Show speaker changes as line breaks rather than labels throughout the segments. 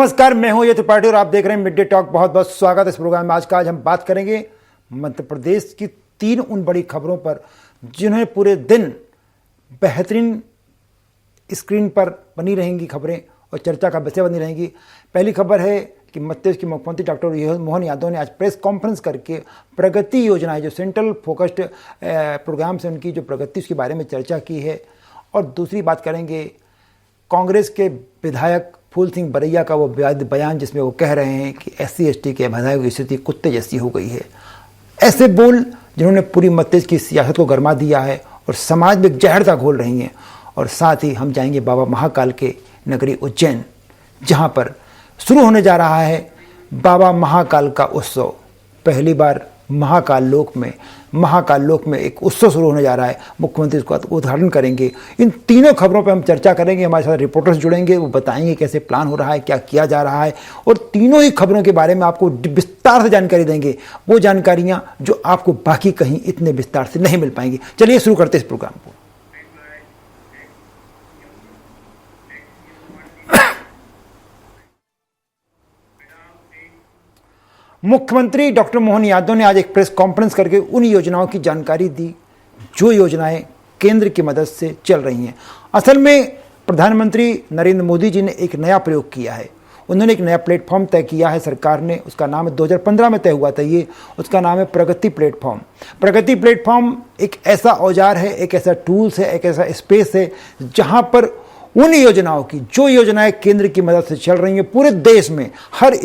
नमस्कार, मैं हूं ये त्रिपाठी और आप देख रहे हैं मिड डे टॉक। बहुत बहुत स्वागत है इस प्रोग्राम में। आज हम बात करेंगे मध्य प्रदेश की 3 उन बड़ी खबरों पर जिन्हें पूरे दिन बेहतरीन स्क्रीन पर बनी रहेंगी खबरें और चर्चा का विषय बनी रहेंगी। पहली खबर है कि मध्य प्रदेश के मुख्यमंत्री डॉक्टर मोहन यादव ने आज प्रेस कॉन्फ्रेंस करके प्रगति योजनाएं, जो सेंट्रल फोकस्ड प्रोग्राम से उनकी जो प्रगति, उसके बारे में चर्चा की है। और दूसरी बात करेंगे कांग्रेस के विधायक फूल सिंह बरैया का वो बयान जिसमें वो कह रहे हैं कि SC/ST के विधायकों की स्थिति कुत्ते जैसी हो गई है। ऐसे बोल जिन्होंने पूरी मध्य प्रदेश की सियासत को गरमा दिया है और समाज में जहर सा घोल रही हैं। और साथ ही हम जाएंगे बाबा महाकाल के नगरी उज्जैन, जहां पर शुरू होने जा रहा है बाबा महाकाल का उत्सव। पहली बार महाकाल लोक में एक उत्सव शुरू होने जा रहा है। मुख्यमंत्री इसका उद्घाटन करेंगे। इन तीनों खबरों पर हम चर्चा करेंगे। हमारे साथ रिपोर्टर्स जुड़ेंगे, वो बताएंगे कैसे प्लान हो रहा है, क्या किया जा रहा है, और तीनों ही खबरों के बारे में आपको विस्तार से जानकारी देंगे, वो जानकारियां जो आपको बाकी कहीं इतने विस्तार से नहीं मिल पाएंगी। चलिए शुरू करते हैं इस प्रोग्राम को। मुख्यमंत्री डॉक्टर मोहन यादव ने आज एक प्रेस कॉन्फ्रेंस करके उन योजनाओं की जानकारी दी जो योजनाएं केंद्र की मदद से चल रही हैं। असल में प्रधानमंत्री नरेंद्र मोदी जी ने एक नया प्रयोग किया है। उन्होंने एक नया प्लेटफॉर्म तय किया है सरकार ने। उसका नाम है 2015 में तय हुआ था ये। उसका नाम है प्रगति प्लेटफॉर्म। प्रगति प्लेटफॉर्म एक ऐसा औजार है, एक ऐसा टूल्स है, एक ऐसा स्पेस है जहां पर उन योजनाओं की, जो योजनाएं केंद्र की मदद से चल रही हैं पूरे देश में, हर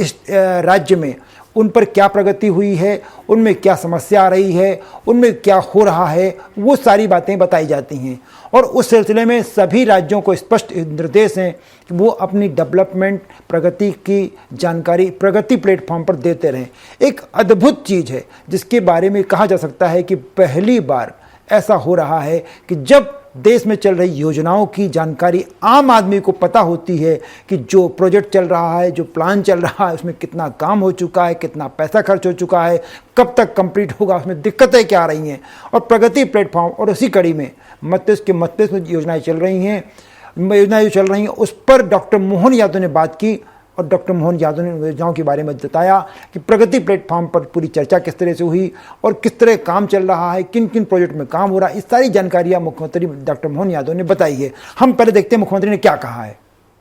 राज्य में, उन पर क्या प्रगति हुई है, उनमें क्या समस्या आ रही है, उनमें क्या हो रहा है, वो सारी बातें बताई जाती हैं। और उस सिलसिले में सभी राज्यों को स्पष्ट निर्देश हैं कि वो अपनी डेवलपमेंट प्रगति की जानकारी प्रगति प्लेटफॉर्म पर देते रहें। एक अद्भुत चीज़ है जिसके बारे में कहा जा सकता है कि पहली बार ऐसा हो रहा है कि जब देश में चल रही योजनाओं की जानकारी आम आदमी को पता होती है कि जो प्रोजेक्ट चल रहा है, जो प्लान चल रहा है, उसमें कितना काम हो चुका है, कितना पैसा खर्च हो चुका है, कब तक कंप्लीट होगा, उसमें दिक्कतें क्या आ रही हैं। और प्रगति प्लेटफॉर्म और उसी कड़ी में मध्य प्रदेश में योजनाएं चल रही हैं, उस पर डॉक्टर मोहन यादव ने बात की। और डॉक्टर मोहन यादव ने योजनाओं के बारे में बताया कि प्रगति प्लेटफॉर्म पर पूरी चर्चा किस तरह से हुई और किस तरह काम चल रहा है, किन किन प्रोजेक्ट में काम हो रहा है। इस सारी जानकारियां मुख्यमंत्री डॉक्टर मोहन यादव ने बताई है। हम पहले देखते हैं मुख्यमंत्री ने क्या कहा है।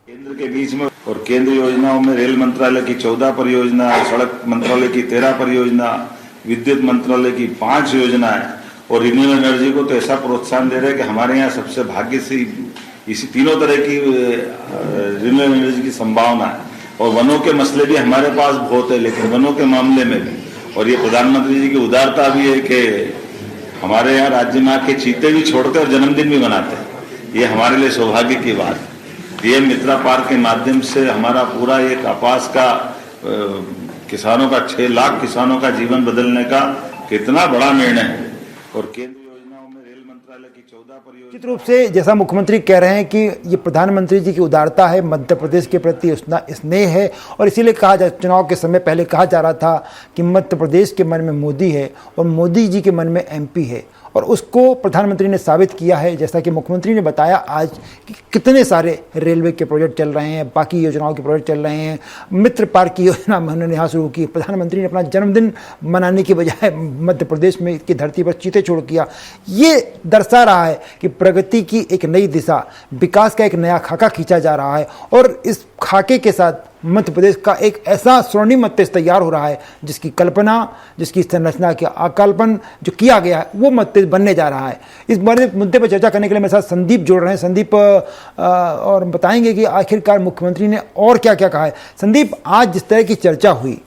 केंद्र के बीच में और केंद्र योजनाओं में रेल मंत्रालय की 14 परियोजना, सड़क मंत्रालय की 13 परियोजना, विद्युत मंत्रालय की 5 योजनाएं और रिन्यूएबल एनर्जी को तो ऐसा प्रोत्साहन दे रहे हैं कि हमारे यहाँ सबसे भाग्य से इसी तीनों तरह की रिन्यूएबल एनर्जी की संभावना है। और वनों के मसले भी हमारे पास बहुत है, लेकिन वनों के मामले में भी, और ये प्रधानमंत्री जी की उदारता भी है कि हमारे यहाँ राज्य में आके चीते भी छोड़ते और जन्मदिन भी मनाते हैं। ये हमारे लिए सौभाग्य की बात है। PM मित्रा पार्क के माध्यम से हमारा पूरा ये कपास का किसानों का 6 लाख किसानों का जीवन बदलने का कितना बड़ा निर्णय है। और केंद्र योजनाओं में रेल मंत्रालय की 14 परियोजना।
निश्चित रूप से जैसा मुख्यमंत्री कह रहे हैं कि ये प्रधानमंत्री जी की उदारता है, मध्य प्रदेश के प्रति उसका स्नेह है। और इसीलिए कहा जा, चुनाव के समय पहले कहा जा रहा था कि मध्य प्रदेश के मन में मोदी है और मोदी जी के मन में MP है। और उसको प्रधानमंत्री ने साबित किया है। जैसा कि मुख्यमंत्री ने बताया आज कि कितने सारे रेलवे के प्रोजेक्ट चल रहे हैं, बाकी योजनाओं के प्रोजेक्ट चल रहे हैं। मित्र पार्क की योजना उन्होंने यहाँ शुरू की। प्रधानमंत्री ने अपना जन्मदिन मनाने की बजाय मध्य प्रदेश में की धरती पर चीते छोड़ किया। ये दर्शा रहा है कि प्रगति की एक नई दिशा, विकास का एक नया खाका खींचा जा रहा है। और इस खाके के साथ मध्य प्रदेश का एक ऐसा स्वर्णिम मध्य प्रदेश तैयार हो रहा है जिसकी कल्पना, जिसकी संरचना के आकल्पन जो किया गया है वो मध्य प्रदेश बनने जा रहा है। इस बड़े मुद्दे पर चर्चा करने के लिए मेरे साथ संदीप जुड़ रहे हैं। संदीप और बताएंगे कि आखिरकार मुख्यमंत्री ने और क्या क्या कहा है। संदीप, आज जिस तरह की चर्चा हुई,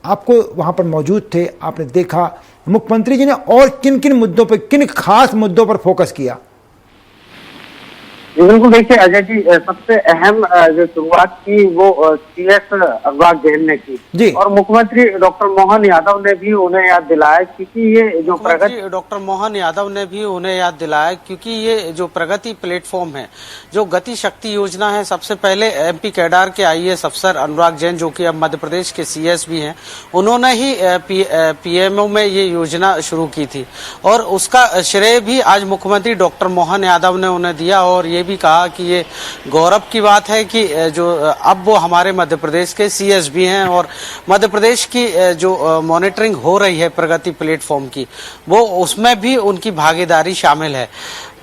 आपको वहां पर मौजूद थे, आपने देखा मुख्यमंत्री जी ने और किन किन मुद्दों पर, किन खास मुद्दों पर फोकस किया?
बिल्कुल, देखिए अजय जी, सबसे अहम जो शुरुआत की वो CS अनुराग जैन ने की। और मुख्यमंत्री डॉक्टर मोहन यादव ने भी उन्हें याद दिलाया क्योंकि ये जो प्रगति
डॉक्टर मोहन यादव ने भी उन्हें याद दिलाया क्योंकि ये जो प्रगति प्लेटफॉर्म है, जो गति शक्ति योजना है, सबसे पहले MP कैडर के IAS अफसर अनुराग जैन, जो कि अब मध्य प्रदेश के CS भी हैं, उन्होंने ही PMO में ये योजना शुरू की थी। और उसका श्रेय भी आज मुख्यमंत्री डॉक्टर मोहन यादव ने उन्हें दिया। और ये ये भी कहा कि ये गौरव की बात है कि जो अब वो हमारे मध्य प्रदेश के सीएस भी हैं और मध्य प्रदेश की जो मॉनिटरिंग हो रही है प्रगति प्लेटफॉर्म की, वो उसमें भी उनकी भागीदारी शामिल है।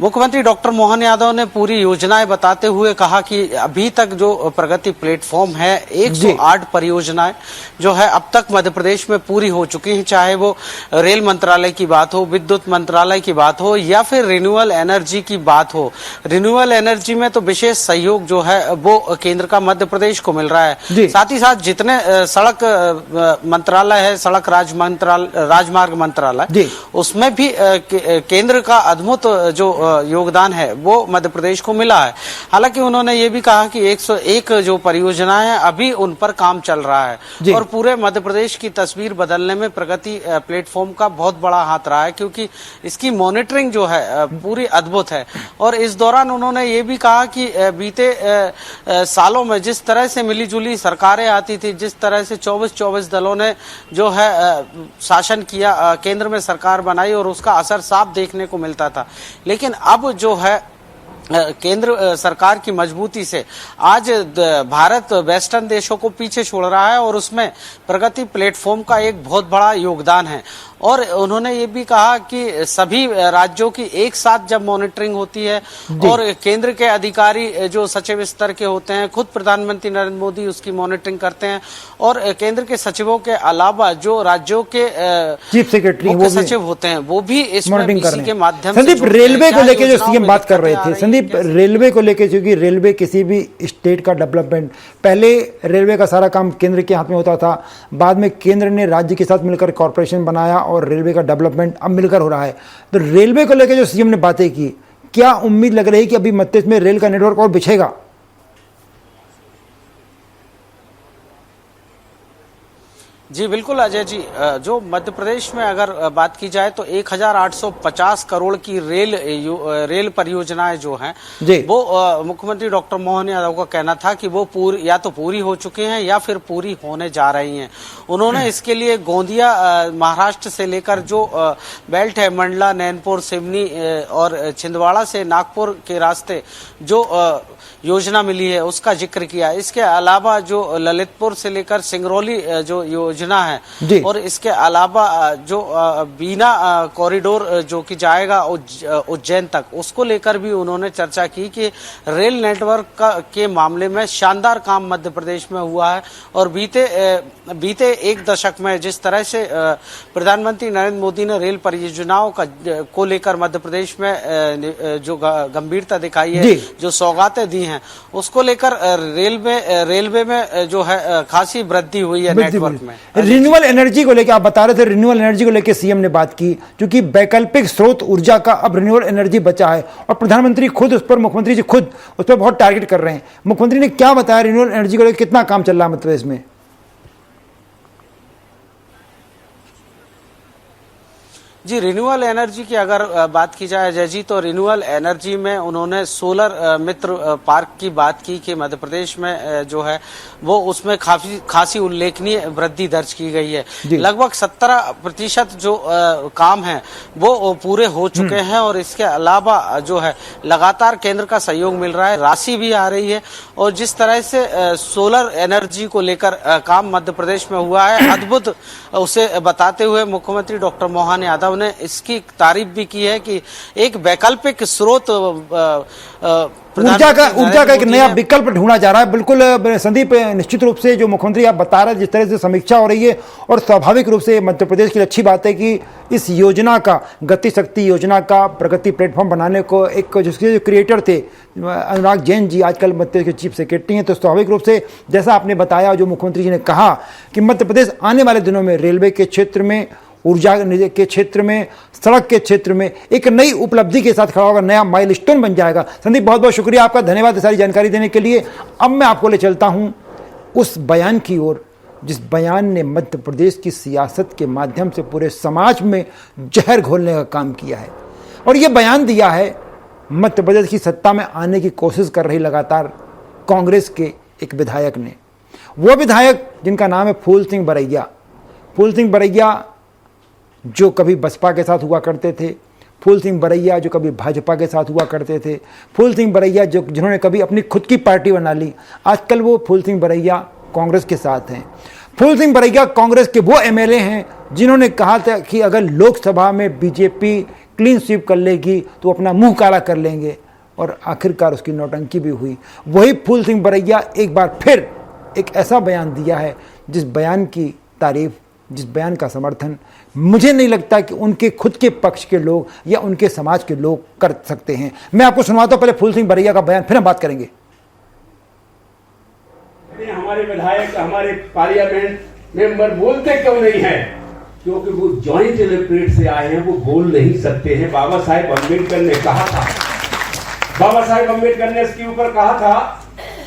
मुख्यमंत्री डॉक्टर मोहन यादव ने पूरी योजनाएं बताते हुए कहा कि अभी तक जो प्रगति प्लेटफॉर्म है 108 परियोजनाएं जो है अब तक मध्य प्रदेश में पूरी हो चुकी हैं, चाहे वो रेल मंत्रालय की बात हो, विद्युत मंत्रालय की बात हो या फिर रिन्यूएबल एनर्जी की बात हो। रिन्यूएबल एनर्जी में तो विशेष सहयोग जो है वो केंद्र का मध्य प्रदेश को मिल रहा है। साथ ही साथ जितने सड़क मंत्रालय है, सड़क राजमार्ग मंत्रालय, उसमें भी केंद्र का अद्भुत जो योगदान है वो मध्य प्रदेश को मिला है। हालांकि उन्होंने ये भी कहा कि 101 जो परियोजनाएं हैं अभी उन पर काम चल रहा है और पूरे मध्य प्रदेश की तस्वीर बदलने में प्रगति प्लेटफॉर्म का बहुत बड़ा हाथ रहा है, क्योंकि इसकी मॉनिटरिंग जो है पूरी अद्भुत है। और इस दौरान उन्होंने ये भी कहा कि बीते सालों में जिस तरह से मिलीजुली सरकारें आती थी, जिस तरह से 24 दलों ने जो है शासन किया, केंद्र में सरकार बनाई और उसका असर साफ देखने को मिलता था, लेकिन अब जो है केंद्र सरकार की मजबूती से आज भारत वेस्टर्न देशों को पीछे छोड़ रहा है और उसमें प्रगति प्लेटफॉर्म का एक बहुत बड़ा योगदान है। और उन्होंने ये भी कहा कि सभी राज्यों की एक साथ जब मॉनिटरिंग होती है और केंद्र के अधिकारी जो सचिव स्तर के होते हैं, खुद प्रधानमंत्री नरेंद्र मोदी उसकी मॉनिटरिंग करते हैं और केंद्र के सचिवों के अलावा जो राज्यों के
चीफ सेक्रेटरी
मुख्य सचिव होते हैं वो भी इसमें इसी के माध्यम से।
संदीप, रेलवे को लेकर जो सीएम बात कर रहे थे, संदीप, रेलवे को लेकर, क्योंकि रेलवे किसी भी स्टेट का डेवलपमेंट, पहले रेलवे का सारा काम केंद्र के हाथ में होता था, बाद में केंद्र ने राज्य के साथ मिलकर कॉर्पोरेशन बनाया और रेलवे का डेवलपमेंट अब मिलकर हो रहा है। तो रेलवे को लेकर जो सीएम ने बातें की, क्या उम्मीद लग रही है कि अभी मध्य प्रदेश में रेल का नेटवर्क और बिछेगा?
जी बिल्कुल अजय जी, जो मध्य प्रदेश में अगर बात की जाए तो 1850 करोड़ की रेल परियोजनाएं जो हैं वो मुख्यमंत्री डॉक्टर मोहन यादव का कहना था कि वो या तो पूरी हो चुकी हैं या फिर पूरी होने जा रही हैं। उन्होंने इसके लिए गोंदिया महाराष्ट्र से लेकर जो बेल्ट है, मंडला, नैनपुर, सिवनी और छिंदवाड़ा से नागपुर के रास्ते जो योजना मिली है उसका जिक्र किया। इसके अलावा जो ललितपुर से लेकर सिंगरौली जो योजना है और इसके अलावा जो बीना कॉरिडोर जो कि जाएगा उज्जैन तक, उसको लेकर भी उन्होंने चर्चा की कि रेल नेटवर्क के मामले में शानदार काम मध्य प्रदेश में हुआ है। और बीते एक दशक में जिस तरह से प्रधानमंत्री नरेंद्र मोदी ने रेल परियोजनाओं को लेकर मध्य प्रदेश में जो गंभीरता दिखाई है, जो सौगातें दी हैं, उसको लेकर रेलवे में जो है खासी वृद्धि हुई है नेटवर्क में।
रिन्यूएबल एनर्जी को लेकर आप बता रहे थे, रिन्यूएबल एनर्जी को लेकर सीएम ने बात की, क्योंकि वैकल्पिक स्रोत ऊर्जा का अब रिन्यूएबल एनर्जी बचा है और प्रधानमंत्री खुद उस पर, मुख्यमंत्री जी खुद उस पर बहुत टारगेट कर रहे हैं। मुख्यमंत्री ने क्या बताया रिन्यूएबल एनर्जी को लेकर, कितना काम चल रहा है मध्य प्रदेश में?
जी, रिन्यूएबल एनर्जी की अगर बात की जाए अजय जी, तो रिन्यूएबल एनर्जी में उन्होंने सोलर मित्र पार्क की बात की कि मध्य प्रदेश में जो है वो उसमें खासी उल्लेखनीय वृद्धि दर्ज की गई है। लगभग 70% जो काम है वो पूरे हो चुके हैं और इसके अलावा जो है लगातार केंद्र का सहयोग मिल रहा है, राशि भी आ रही है। और जिस तरह से सोलर एनर्जी को लेकर काम मध्य प्रदेश में हुआ है अद्भुत, उसे बताते हुए मुख्यमंत्री डॉक्टर मोहन यादव ने इसकी तारीफ भी की है कि एक वैकल्पिक स्रोत
ऊर्जा का एक नया विकल्प ढूंढा जा रहा है। बिल्कुल संदीप, निश्चित रूप से जो मुख्यमंत्री आप बता रहे हैं, जिस तरह से समीक्षा हो रही है और स्वाभाविक रूप से मध्य प्रदेश की अच्छी बात है कि इस योजना का, गति शक्ति योजना का प्रगति प्लेटफॉर्म बनाने को एक जिसके जो क्रिएटर थे अनुराग जैन जी आजकल मध्य प्रदेश के चीफ सेक्रेटरी हैं, तो स्वाभाविक रूप से जैसा आपने बताया, जो मुख्यमंत्री जी ने कहा कि मध्य प्रदेश आने वाले दिनों में रेलवे के क्षेत्र में, ऊर्जा के क्षेत्र में, सड़क के क्षेत्र में एक नई उपलब्धि के साथ खड़ा होगा, नया माइलस्टोन बन जाएगा। संदीप, बहुत बहुत शुक्रिया आपका, धन्यवाद सारी जानकारी देने के लिए। अब मैं आपको ले चलता हूं उस बयान की ओर जिस बयान ने मध्य प्रदेश की सियासत के माध्यम से पूरे समाज में जहर घोलने का काम किया है। और यह बयान दिया है मध्य प्रदेश की सत्ता में आने की कोशिश कर रही लगातार कांग्रेस के एक विधायक ने। वो विधायक जिनका नाम है फूल सिंह बरैया। फूल सिंह बरैया जो कभी बसपा के साथ हुआ करते थे, फूल सिंह बरैया जो कभी भाजपा के साथ हुआ करते थे, फूल सिंह बरैया जिन्होंने कभी अपनी खुद की पार्टी बना ली, आजकल वो फूल सिंह बरैया कांग्रेस के साथ हैं। फूल सिंह बरैया कांग्रेस के वो एमएलए हैं जिन्होंने कहा था कि अगर लोकसभा में बीजेपी क्लीन स्वीप कर लेगी तो अपना मुंह काला कर लेंगे, और आखिरकार उसकी नौटंकी भी हुई। वही फूल सिंह बरैया एक बार फिर एक ऐसा बयान दिया है जिस बयान की तारीफ, जिस बयान का समर्थन मुझे नहीं लगता कि उनके खुद के पक्ष के लोग या उनके समाज के लोग कर सकते हैं। मैं आपको सुनवाता हूं पहले फूल सिंह बरैया का बयान, फिर हम बात करेंगे।
हमारे विधायक, हमारे पार्लियामेंट मेंबर बोलते क्यों नहीं है? क्योंकि वो जॉइंट इलेक्टोरेट से आए हैं, वो बोल नहीं सकते हैं। बाबा साहेब अम्बेडकर ने कहा था, बाबा साहेब अम्बेडकर ने इसके ऊपर कहा था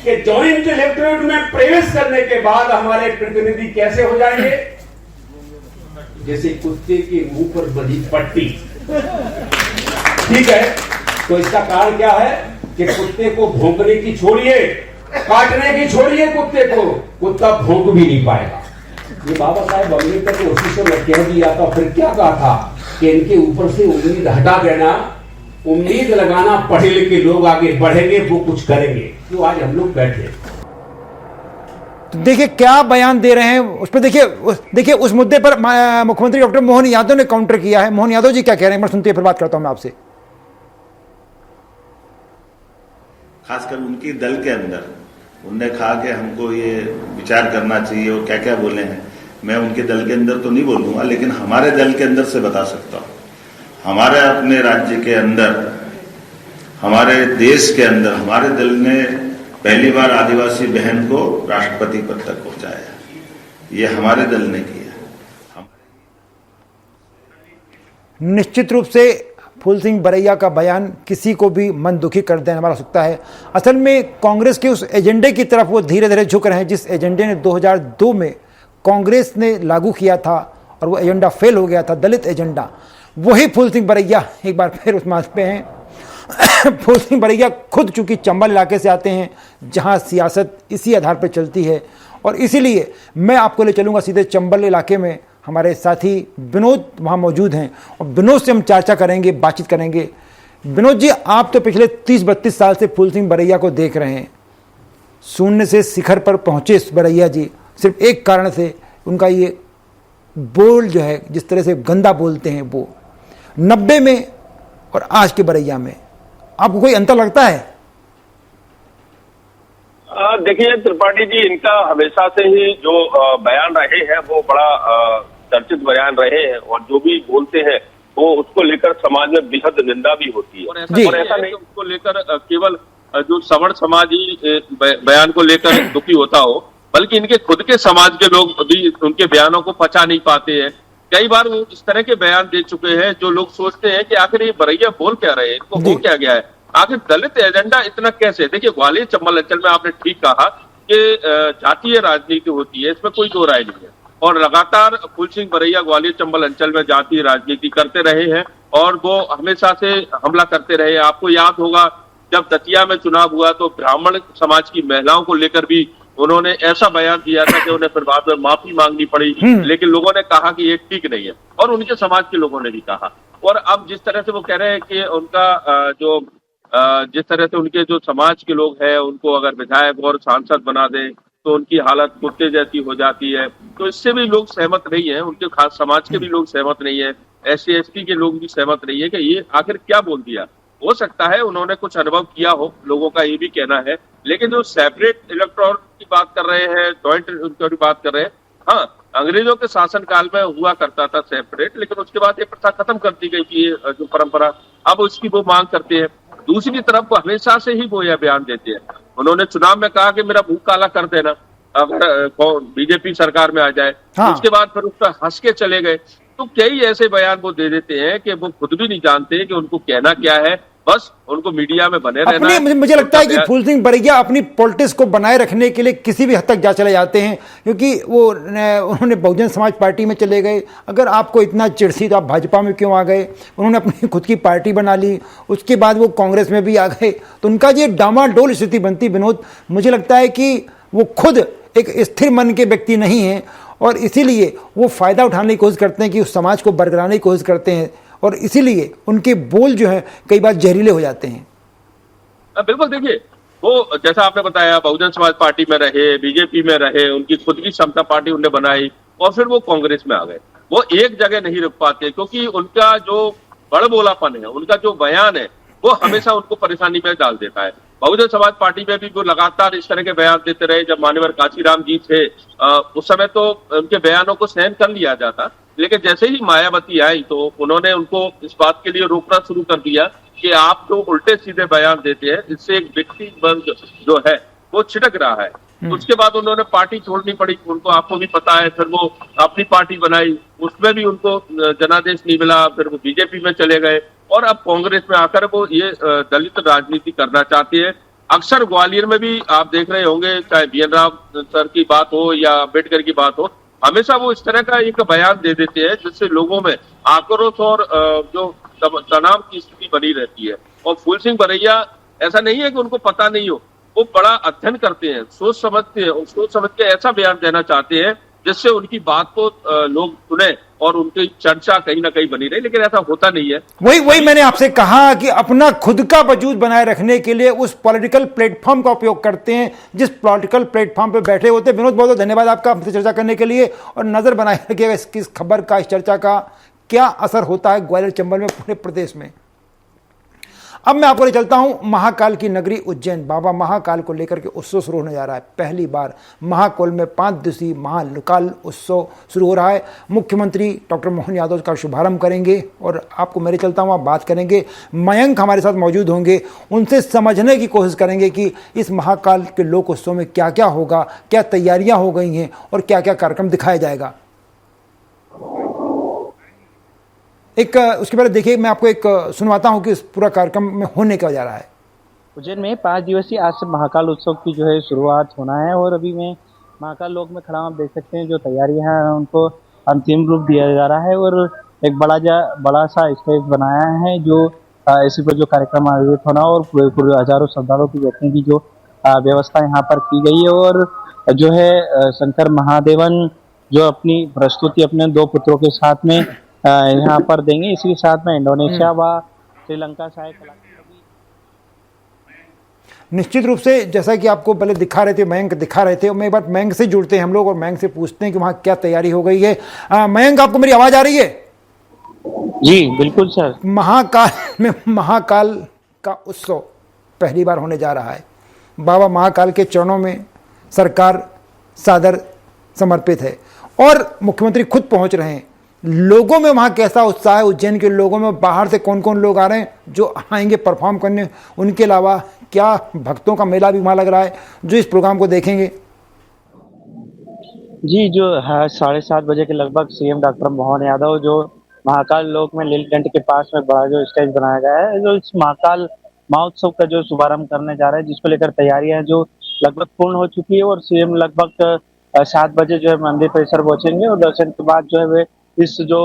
कि जॉइंट इलेक्टोरेट में प्रवेश करने के बाद हमारे प्रतिनिधि कैसे हो जाएंगे? जैसे कुत्ते के मुंह पर बंधी पट्टी। ठीक है, तो इसका कारण क्या है कि कुत्ते को भौंकने की छोड़िए, काटने की छोड़िए कुत्ते को, कुत्ता भौंक भी नहीं पाएगा। ये बाबा साहेब अम्बेडकर ने उसी समय कह दिया था। फिर क्या कहा था कि इनके ऊपर से उम्मीद हटा देना, उम्मीद लगाना, पढ़े लिखे लोग आगे बढ़ेंगे, वो कुछ करेंगे। जो आज हम लोग बैठे,
तो देखिए क्या बयान दे रहे हैं उस पर। देखिए उस मुद्दे पर मुख्यमंत्री डॉक्टर मोहन यादव ने काउंटर किया है। मोहन यादव जी क्या कह रहे हैं, मैं सुनते फिर बात करता हूं मैं आपसे।
खासकर उनकी दल के अंदर उनने कहा कि हमको ये विचार करना चाहिए और क्या क्या बोले हैं। मैं उनके दल के अंदर तो नहीं बोलूंगा, लेकिन हमारे दल के अंदर से बता सकता हूं। हमारे अपने राज्य के अंदर, हमारे देश के अंदर हमारे दल ने पहली बार आदिवासी बहन को राष्ट्रपति पद तक पहुंचाया। ये हमारे दल ने किया।
निश्चित रूप से फूल सिंह बरैया का बयान किसी को भी मन दुखी कर देने वाला सकता है। असल में कांग्रेस के उस एजेंडे की तरफ वो धीरे धीरे झुक रहे हैं जिस एजेंडे ने 2002 में कांग्रेस ने लागू किया था और वो एजेंडा फेल हो गया था, दलित एजेंडा। वही फूल सिंह बरैया एक बार फिर उस मार्ग पे हैं। फूल सिंह बरैया खुद चूंकि चंबल इलाके से आते हैं जहां सियासत इसी आधार पर चलती है, और इसीलिए मैं आपको ले चलूंगा सीधे चंबल इलाके में। हमारे साथी विनोद वहाँ मौजूद हैं और विनोद से हम चर्चा करेंगे, बातचीत करेंगे। विनोद जी, आप तो पिछले 30-32 साल से फूल सिंह बरैया को देख रहे हैं। शून्य से शिखर पर पहुंचे बरैया जी सिर्फ एक कारण से, उनका ये बोल जो है, जिस तरह से गंदा बोलते हैं वो, 90 में और आज के बरैया में आपको कोई अंतर लगता है?
देखिए त्रिपाठी जी, इनका हमेशा से ही जो बयान रहे हैं वो बड़ा चर्चित बयान रहे हैं, और जो भी बोलते हैं वो उसको लेकर समाज में बेहद निंदा भी होती है। और ऐसा नहीं उसको लेकर केवल जो सवर्ण समाज ही बयान को लेकर दुखी होता हो, बल्कि इनके खुद के समाज के लोग भी उनके बयानों को पचा नहीं पाते हैं। कई बार वो इस तरह के बयान दे चुके हैं जो लोग सोचते हैं कि आखिर ये बरैया बोल क्या रहे हैं, इनको हो क्या गया है, आखिर दलित एजेंडा इतना कैसे। देखिए ग्वालियर चंबल अंचल में आपने ठीक कहा कि जातीय राजनीति होती है, इसमें कोई दो राय नहीं है, और लगातार फूल सिंह बरैया ग्वालियर चंबल अंचल में जातीय राजनीति करते रहे हैं और वो हमेशा से हमला करते रहे। आपको याद होगा जब दतिया में चुनाव हुआ तो ब्राह्मण समाज की महिलाओं को लेकर भी उन्होंने ऐसा बयान दिया था कि उन्हें फिर बाद में माफी मांगनी पड़ी, लेकिन लोगों ने कहा कि ये ठीक नहीं है, और उनके समाज के लोगों ने भी कहा। और अब जिस तरह से वो कह रहे हैं कि उनका जिस तरह से उनके जो समाज के लोग हैं उनको अगर विधायक और सांसद बना दें तो उनकी हालत कुत्ते जैसी हो जाती है, तो इससे भी लोग सहमत नहीं है, उनके खास समाज के भी लोग सहमत नहीं है, SC ST के लोग भी सहमत नहीं है कि ये आखिर क्या बोल दिया। हो सकता है उन्होंने कुछ अनुभव किया हो, लोगों का ये भी कहना है, लेकिन जो सेपरेट इलेक्टोरल की बात कर रहे हैं, जॉइंट की बात कर रहे हैं, हाँ अंग्रेजों के शासन काल में हुआ करता था सेपरेट, लेकिन उसके बाद ये प्रथा खत्म कर दी गई थी, जो परंपरा, अब उसकी वो मांग करते हैं। दूसरी तरफ वो हमेशा से ही वो यह बयान देते हैं, उन्होंने चुनाव में कहा कि मेरा मुंह काला कर देना अगर बीजेपी सरकार में आ जाए, हाँ। उसके बाद फिर उस पर हंस के चले गए। तो कई ऐसे बयान वो दे देते हैं कि वो खुद भी नहीं जानते कि उनको कहना क्या है, बस उनको मीडिया में बने रहना है।
मुझे लगता है कि फूल सिंह बरैया अपनी पॉलिटिक्स को बनाए रखने के लिए किसी भी हद तक जा चले जाते हैं, क्योंकि वो उन्होंने बहुजन समाज पार्टी में चले गए। अगर आपको इतना चिड़सी तो आप भाजपा में क्यों आ गए? उन्होंने अपनी खुद की पार्टी बना ली, उसके बाद वो कांग्रेस में भी आ गए, तो उनका ये डामाडोल स्थिति बनती। विनोद, मुझे लगता है कि वो खुद एक स्थिर मन के व्यक्ति नहीं है और इसीलिए वो फायदा उठाने की कोशिश करते हैं कि उस समाज को बरकराने की कोशिश करते हैं। और इसीलिए उनके बोल जो है कई बार जहरीले हो जाते हैं।
बिल्कुल, देखिए वो जैसा आपने बताया बहुजन समाज पार्टी में रहे, बीजेपी में रहे, उनकी खुद की समता पार्टी उन्हें बनाई और फिर वो कांग्रेस में आ गए। वो एक जगह नहीं रुक पाते क्योंकि उनका जो बड़बोलापन है, उनका जो बयान है, वो हमेशा उनको परेशानी में डाल देता है। बहुजन समाज पार्टी में भी वो लगातार इस तरह के बयान देते रहे। जब मान्यवर काशीराम जी थे उस समय तो उनके बयानों को सहन कर लिया जाता, लेकिन जैसे ही मायावती आई तो उन्होंने उनको इस बात के लिए रोकना शुरू कर दिया कि आप जो उल्टे सीधे बयान देते हैं इससे एक व्यक्ति वर्ग जो है वो छिटक रहा है। उसके बाद उन्होंने पार्टी छोड़नी पड़ी उनको, आपको भी पता है। फिर वो अपनी पार्टी बनाई, उसमें भी उनको जनादेश नहीं मिला, फिर वो बीजेपी में चले गए और अब कांग्रेस में आकर वो ये दलित राजनीति करना चाहती है। अक्सर ग्वालियर में भी आप देख रहे होंगे, चाहे बी एन राव सर की बात हो या अम्बेडकर की बात हो, हमेशा वो इस तरह का एक बयान दे देते हैं जिससे लोगों में आक्रोश और जो तनाव की स्थिति बनी रहती है। और फूल सिंह बरैया ऐसा नहीं है कि उनको पता नहीं हो, वो बड़ा अध्ययन करते हैं, सोच समझते हैं और सोच समझ के ऐसा बयान देना चाहते हैं जिससे उनकी बात को लोग सुने और उनकी चर्चा कहीं ना कहीं बनी रहे, लेकिन ऐसा होता नहीं है।
वही मैंने आपसे कहा कि अपना खुद का वजूद बनाए रखने के लिए उस पॉलिटिकल प्लेटफॉर्म का उपयोग करते हैं जिस पॉलिटिकल प्लेटफॉर्म पे बैठे होते हैं। विनोद, बहुत धन्यवाद आपका हमसे चर्चा करने के लिए, और नजर बनाए रखिएगा इस खबर का, इस चर्चा का क्या असर होता है ग्वालियर चंबल में, पूरे प्रदेश में। अब मैं आपको ले चलता हूं महाकाल की नगरी उज्जैन। बाबा महाकाल को लेकर के उत्सव शुरू होने जा रहा है। पहली बार महाकाल में 5 दिवसीय महाकाल उत्सव शुरू हो रहा है। मुख्यमंत्री डॉक्टर मोहन यादव का शुभारंभ करेंगे और आपको मेरे चलता हूं, आप बात करेंगे। मयंक हमारे साथ मौजूद होंगे, उनसे समझने की कोशिश करेंगे कि इस महाकाल के लोक उत्सव में क्या क्या होगा, क्या तैयारियां हो गई हैं और क्या क्या कार्यक्रम दिखाया जाएगा। उसके पहले देखिए, मैं आपको एक सुनवाता हूं कि इस पूरा कार्यक्रम में होने क्या जा रहा है।
उज्जैन में 5 दिवसीय आज से महाकाल उत्सव की जो है शुरुआत होना है और अभी मैं महाकाल लोक में खड़ा हूं। आप देख सकते हैं जो तैयारियां हैं उनको अंतिम रूप दिया जा रहा है और एक बड़ा सा स्टेज बनाया है जो इसी पर जो कार्यक्रम आयोजित होना और पूरे हजारों श्रद्धालुओं की बैठने की जो व्यवस्था यहाँ पर की गई है। और जो है शंकर महादेवन जो अपनी प्रस्तुति अपने 2 पुत्रों के साथ में यहाँ पर देंगे। इसी के साथ में इंडोनेशिया व श्रीलंका से आए कलाकार भी
निश्चित रूप से, जैसा कि आपको पहले दिखा रहे थे, मयंक दिखा रहे थे, मैं एक बार मयंक से जुड़ते हैं हम लोग और मयंक से पूछते हैं कि वहाँ क्या तैयारी हो गई है। मयंक, आपको मेरी आवाज आ रही है?
जी बिल्कुल सर।
महाकाल में महाकाल का उत्सव पहली बार होने जा रहा है। बाबा महाकाल के चरणों में सरकार सादर समर्पित है और मुख्यमंत्री खुद पहुंच रहे हैं। लोगों में वहां कैसा उत्साह है? उज्जैन के लोगों में बाहर से कौन कौन लोग आ रहे हैं जो आएंगे परफॉर्म करने? उनके अलावा क्या भक्तों का मेला भी वहां लग रहा है जो इस प्रोग्राम को देखेंगे?
जी, जो है 7:30 बजे के लगभग सीएम डॉक्टर मोहन यादव जो महाकाल लोक में लीलकंठ के पास में बड़ा जो स्टेज बनाया गया है, जो इस महाकाल महोत्सव का जो शुभारंभ करने जा रहे हैं, जिसको लेकर तैयारियां जो लगभग पूर्ण हो चुकी है। और सीएम लगभग 7 बजे जो है मंदिर परिसर पहुंचेंगे और दर्शन के बाद जो है वे इस जो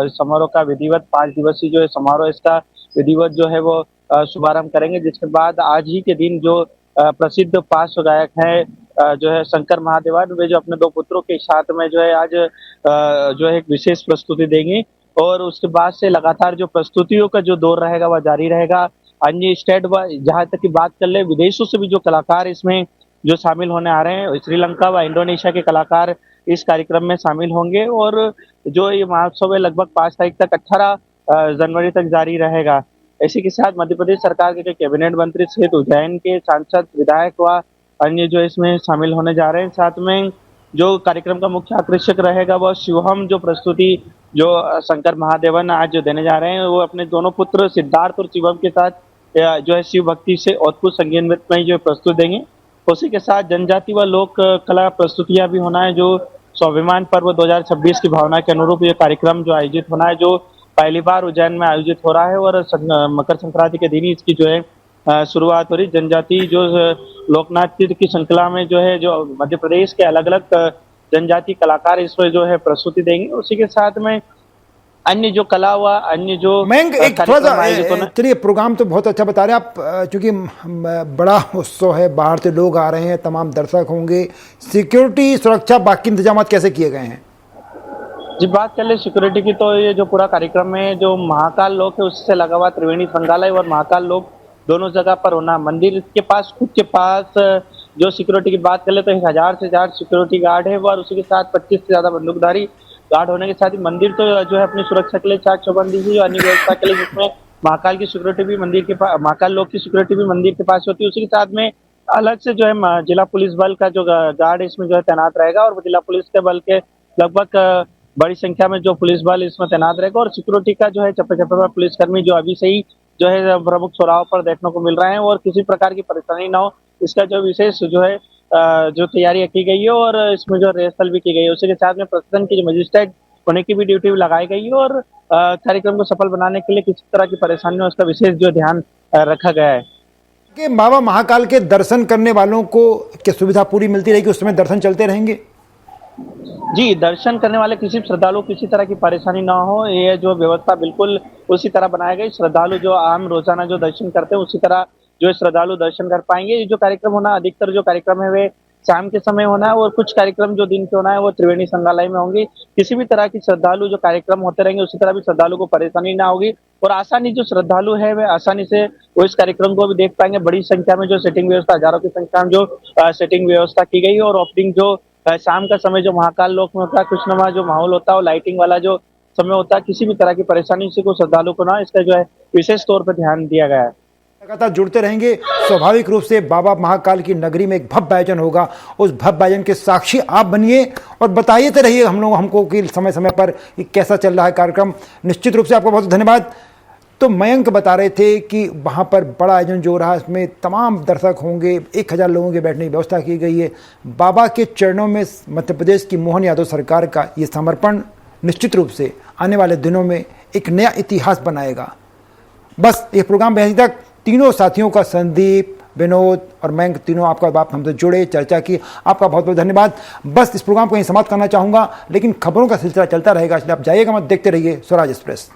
समारोह का विधिवत 5 दिवसीय जो है समारोह, इसका विधिवत जो है वो शुभारंभ करेंगे। जिसके बाद आज ही के दिन जो प्रसिद्ध पार्श्व गायक है जो है शंकर महादेवन, वे जो अपने 2 पुत्रों के साथ में जो है आज जो है एक विशेष प्रस्तुति देंगे। और उसके बाद से लगातार जो प्रस्तुतियों का जो दौर रहेगा वह जारी रहेगा। अन्य स्टेट व जहाँ तक की बात कर ले, विदेशों से भी जो कलाकार इसमें जो शामिल होने आ रहे हैं, श्रीलंका व इंडोनेशिया के कलाकार इस कार्यक्रम में शामिल होंगे। और जो ये महोत्सव है लगभग 5 तारीख तक 18 जनवरी तक जारी रहेगा। इसी के साथ मध्य प्रदेश सरकार के कैबिनेट मंत्री सहित उज्जैन के सांसद, विधायक व अन्य जो इसमें शामिल होने जा रहे हैं। साथ में जो कार्यक्रम का मुख्य आकर्षक रहेगा वह शिवहम जो प्रस्तुति जो शंकर महादेवन आज जो देने जा रहे हैं, वो अपने दोनों पुत्र सिद्धार्थ और शिवम के साथ जो है शिव भक्ति से अद्भुत संगीत नृत्य में जो प्रस्तुत देंगे। उसी के साथ जनजाति व लोक कला प्रस्तुतियां भी होना है। जो स्वाभिमान पर्व 2026 की भावना के अनुरूप ये कार्यक्रम जो आयोजित होना है, जो पहली बार उज्जैन में आयोजित हो रहा है। और मकर संक्रांति के दिन ही इसकी जो है शुरुआत हो रही। जनजाति जो लोकनाट्य की श्रृंखला में जो है जो मध्य प्रदेश के अलग अलग जनजाति कलाकार इसमें जो है प्रस्तुति देंगे। उसी के साथ में अन्य जो कला हुआ, अन्य जो
एक थोड़ा सा, चलिए प्रोग्राम तो बहुत अच्छा बता रहे हैं आप, क्योंकि बड़ा उत्सव है, बाहर से लोग आ रहे हैं, तमाम दर्शक होंगे, सिक्योरिटी सुरक्षा बाकी इंतजाम कैसे किए गए हैं?
जी, बात कर ले सिक्योरिटी की, तो ये जो पूरा कार्यक्रम में जो महाकाल लोक है उससे लगा हुआ त्रिवेणी संग्रहालय और महाकाल लोक दोनों जगह पर होना, मंदिर के पास खुद के पास जो सिक्योरिटी की बात कर ले तो 1000 से ज्यादा सिक्योरिटी गार्ड है और उसी के साथ 25 से ज्यादा बंदूकधारी गार्ड होने के साथ ही मंदिर तो जो है अपनी सुरक्षा के लिए चाक चौबंदी है, अन्य व्यवस्था के लिए, जिसमें महाकाल की सिक्योरिटी भी मंदिर के पास, महाकाल लोक की सिक्योरिटी भी मंदिर के पास होती है। उसी के साथ में अलग से जो है जिला पुलिस बल का जो गार्ड इसमें जो है तैनात रहेगा और जिला पुलिस के बल के लगभग बड़ी संख्या में जो पुलिस बल इसमें तैनात रहेगा और सिक्योरिटी का जो है चप्पे चप्पे पर पुलिसकर्मी जो अभी से ही जो है प्रमुख चौराहों पर देखने को मिल रहे हैं और किसी प्रकार की परेशानी ना हो, इसका जो विशेष जो है जो तैयारी की गई है और इसमें जो रिहर्सल भी की गई है। उसी के साथ में प्रशासन की जो मजिस्ट्रेट होने की भी ड्यूटी लगाई गई है और कार्यक्रम को सफल बनाने के लिए किसी तरह की परेशानी हो उसका विशेष जो ध्यान रखा गया है।
कि बाबा महाकाल के दर्शन करने वालों को क्या सुविधा पूरी मिलती रहेगी, उस समय दर्शन चलते रहेंगे?
जी, दर्शन करने वाले किसी श्रद्धालु किसी तरह की परेशानी ना हो, ये जो व्यवस्था बिल्कुल उसी तरह बनाई गई। श्रद्धालु जो आम रोजाना जो दर्शन करते हैं उसी तरह जो श्रद्धालु दर्शन कर पाएंगे। ये जो कार्यक्रम होना, अधिकतर जो कार्यक्रम है वे शाम के समय होना है और कुछ कार्यक्रम जो दिन के होना है वो त्रिवेणी संग्रहालय में होंगे। किसी भी तरह की श्रद्धालु जो कार्यक्रम होते रहेंगे उसी तरह भी श्रद्धालु को परेशानी ना होगी और आसानी जो श्रद्धालु है वे आसानी से वो इस कार्यक्रम को भी देख पाएंगे। बड़ी संख्या में जो सेटिंग व्यवस्था, हजारों की संख्या में जो सेटिंग व्यवस्था की गई है और ओपनिंग जो शाम का समय जो महाकाल लोक में होता है, खुशनुमा जो माहौल होता है और लाइटिंग वाला जो समय होता है, किसी भी तरह की परेशानी से को श्रद्धालु को ना, इसका जो है विशेष तौर पर ध्यान दिया गया है।
लगातार जुड़ते रहेंगे। स्वाभाविक रूप से बाबा महाकाल की नगरी में एक भव्य आयोजन होगा, उस भव्य आयोजन के साक्षी आप बनिए और बताइए तो रहिए हमको कि समय समय पर कैसा चल रहा है कार्यक्रम। निश्चित रूप से आपको बहुत धन्यवाद। तो मयंक बता रहे थे कि वहाँ पर बड़ा आयोजन जो रहा इसमें तमाम दर्शक होंगे, 1000 लोगों के बैठने की व्यवस्था की गई है। बाबा के चरणों में मध्य प्रदेश की मोहन यादव सरकार का ये समर्पण निश्चित रूप से आने वाले दिनों में एक नया इतिहास बनाएगा। बस ये प्रोग्राम में अभी तक तीनों साथियों का, संदीप, विनोद और मयंक, तीनों आपका बाप हमसे जुड़े, चर्चा की, आपका बहुत बहुत धन्यवाद। बस इस प्रोग्राम को यहीं समाप्त करना चाहूँगा, लेकिन खबरों का सिलसिला चलता रहेगा, इसलिए आप जाइएगा मत, देखते रहिए स्वराज एक्सप्रेस।